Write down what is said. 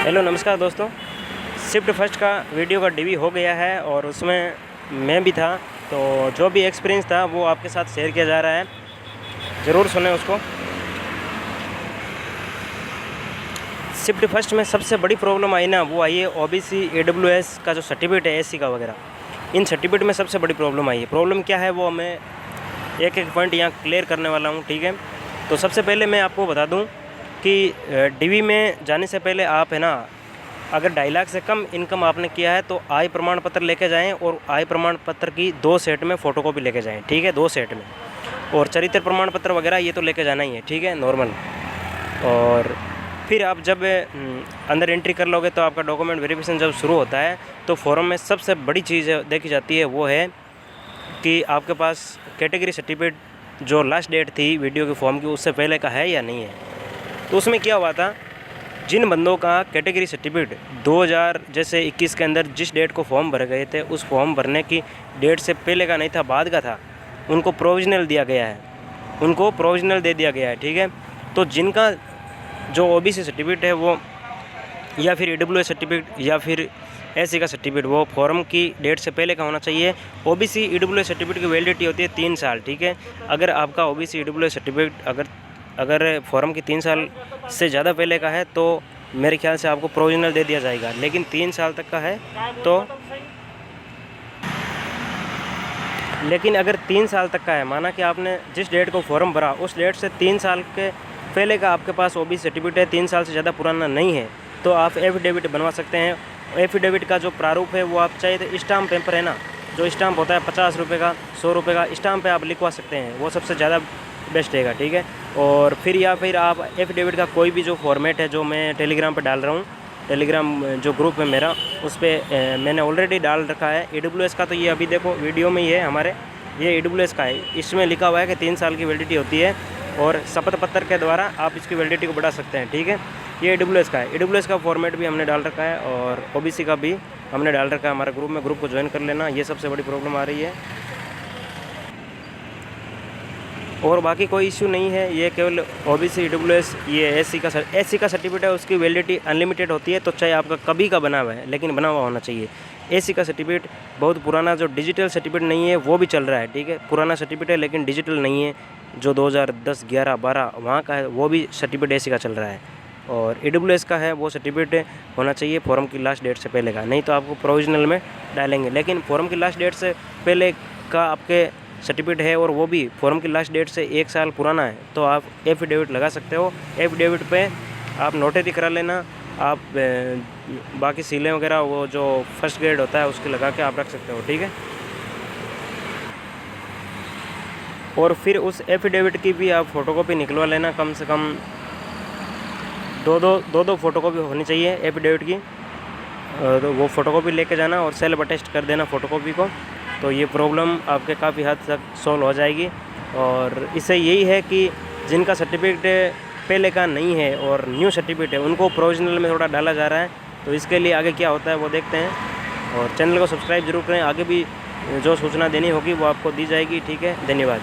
Hello नमस्कार दोस्तों। Shift first का वीडियो का डीवी हो गया है और उसमें मैं भी था, तो जो भी एक्सपीरियंस था वो आपके साथ शेयर किया जा रहा है, ज़रूर सुने उसको। शिफ्ट फर्स्ट में सबसे बड़ी प्रॉब्लम आई ना, वो आई है ओबीसी AWS का जो सर्टिफिकेट है एससी का वगैरह, इन सर्टिफिकेट में सबसे बड़ी प्रॉब्लम आई है। प्रॉब्लम क्या है वो मैं एक एक पॉइंट यहाँ क्लियर करने वाला हूँ, ठीक है। तो सबसे पहले मैं आपको बता दूँ कि डीवी में जाने से पहले आप है ना, अगर 2.5 लाख से कम इनकम आपने किया है तो आय प्रमाण पत्र लेके जाएं और आय प्रमाण पत्र की 2 सेट में फ़ोटोकॉपी लेके जाएं, ठीक है, 2 सेट में। और चरित्र प्रमाण पत्र वगैरह ये तो लेके जाना ही है, ठीक है, नॉर्मल। और फिर आप जब अंदर एंट्री कर लोगे तो आपका डॉक्यूमेंट वेरिफिकेशन जब शुरू होता है तो फॉर्म में सबसे बड़ी चीज़ देखी जाती है वो है कि आपके पास कैटेगरी सर्टिफिकेट जो लास्ट डेट थी वीडियो के फॉर्म की उससे पहले का है या नहीं है। तो उसमें क्या हुआ था, जिन बंदों का कैटेगरी सर्टिफिकेट 2021 के अंदर जिस डेट को फॉर्म भर गए थे उस फॉर्म भरने की डेट से पहले का नहीं था, बाद का था, उनको प्रोविजनल दिया गया है, उनको प्रोविजनल दे दिया गया है, ठीक है। तो जिनका जो ओबीसी सर्टिफिकेट है वो या फिर AWS सर्टिफिकेट या फिर एससी का सर्टिफिकेट वो फॉर्म की डेट से पहले का होना चाहिए। ओबीसी AWS सर्टिफिकेट की वैलिडिटी होती है 3 साल, ठीक है। अगर आपका ओबीसी AWS सर्टिफिकेट अगर फॉर्म की 3 साल से ज़्यादा पहले का है तो मेरे ख्याल से आपको प्रोविजनल दे दिया जाएगा, लेकिन 3 साल तक का है तो लेकिन अगर 3 साल तक का है, माना कि आपने जिस डेट को फॉर्म भरा उस डेट से 3 साल के पहले का आपके पास ओबीसी सर्टिफिकेट है, 3 साल से ज़्यादा पुराना नहीं है, तो आप एफिडेविट बनवा सकते हैं। एफिडेविट का जो प्रारूप है वो आप चाहे तो स्टाम्प पेपर है ना, जो स्टाम्प होता है 50 रुपये का, 100 रुपये का स्टाम्प पे आप लिखवा सकते हैं, वो सबसे ज़्यादा बेस्ट रहेगा, ठीक है। और फिर या फिर आप एफिडेविट का कोई भी जो फॉर्मेट है जो मैं टेलीग्राम पर डाल रहा हूँ, टेलीग्राम जो ग्रुप है मेरा उस पर मैंने ऑलरेडी डाल रखा है। AWS का तो ये अभी देखो वीडियो में ही है हमारे, ये AWS का है, इसमें लिखा हुआ है कि 3 साल की वैलिडिटी होती है और शपथ पत्र के द्वारा आप इसकी वैलिडिटी को बढ़ा सकते हैं, ठीक है। ये AWS का है, AWS का फॉर्मेट भी हमने डाल रखा है और ओबीसी का भी हमने डाल रखा है हमारे ग्रुप में, ग्रुप को ज्वाइन कर लेना। ये सबसे बड़ी प्रॉब्लम आ रही है और बाकी कोई इश्यू नहीं है, ये केवल ओबीसी AWS ये एससी का सर्टिफिकेट है, उसकी वैलिडिटी अनलिमिटेड होती है, तो चाहे आपका कभी का बना हुआ है लेकिन बना हुआ होना चाहिए। एससी का सर्टिफिकेट बहुत पुराना जो डिजिटल सर्टिफिकेट नहीं है वो भी चल रहा है, ठीक है, पुराना सर्टिफिकेट है लेकिन डिजिटल नहीं है, जो 2010, 11, 12 वहाँ का है वो भी सर्टिफिकेट एससी का चल रहा है। और AWS का है वो सर्टिफिकेट होना चाहिए फॉर्म की लास्ट डेट से पहले का, नहीं तो आपको प्रोविजनल में डालेंगे। लेकिन फॉर्म की लास्ट डेट से पहले का आपके सर्टिफिकेट है और वो भी फॉर्म की लास्ट डेट से 1 साल पुराना है तो आप एफिडेविट लगा सकते हो। एफिडेविट पे आप नोटरी करा लेना, आप बाकी सीलें वगैरह वो जो फर्स्ट ग्रेड होता है उसके लगा के आप रख सकते हो, ठीक है। और फिर उस एफिडेविट की भी आप फ़ोटोकॉपी निकलवा लेना, कम से कम दो फ़ोटोकॉपी होनी चाहिए एफिडेविट की, तो वो फ़ोटोकॉपी लेके जाना और सेल्फ अटेस्ट कर देना फ़ोटोकॉपी को, तो ये प्रॉब्लम आपके काफ़ी हद तक सॉल्व हो जाएगी। और इससे यही है कि जिनका सर्टिफिकेट पहले का नहीं है और न्यू सर्टिफिकेट है उनको प्रोविजनल में थोड़ा डाला जा रहा है, तो इसके लिए आगे क्या होता है वो देखते हैं। और चैनल को सब्सक्राइब जरूर करें, आगे भी जो सूचना देनी होगी वो आपको दी जाएगी, ठीक है। धन्यवाद।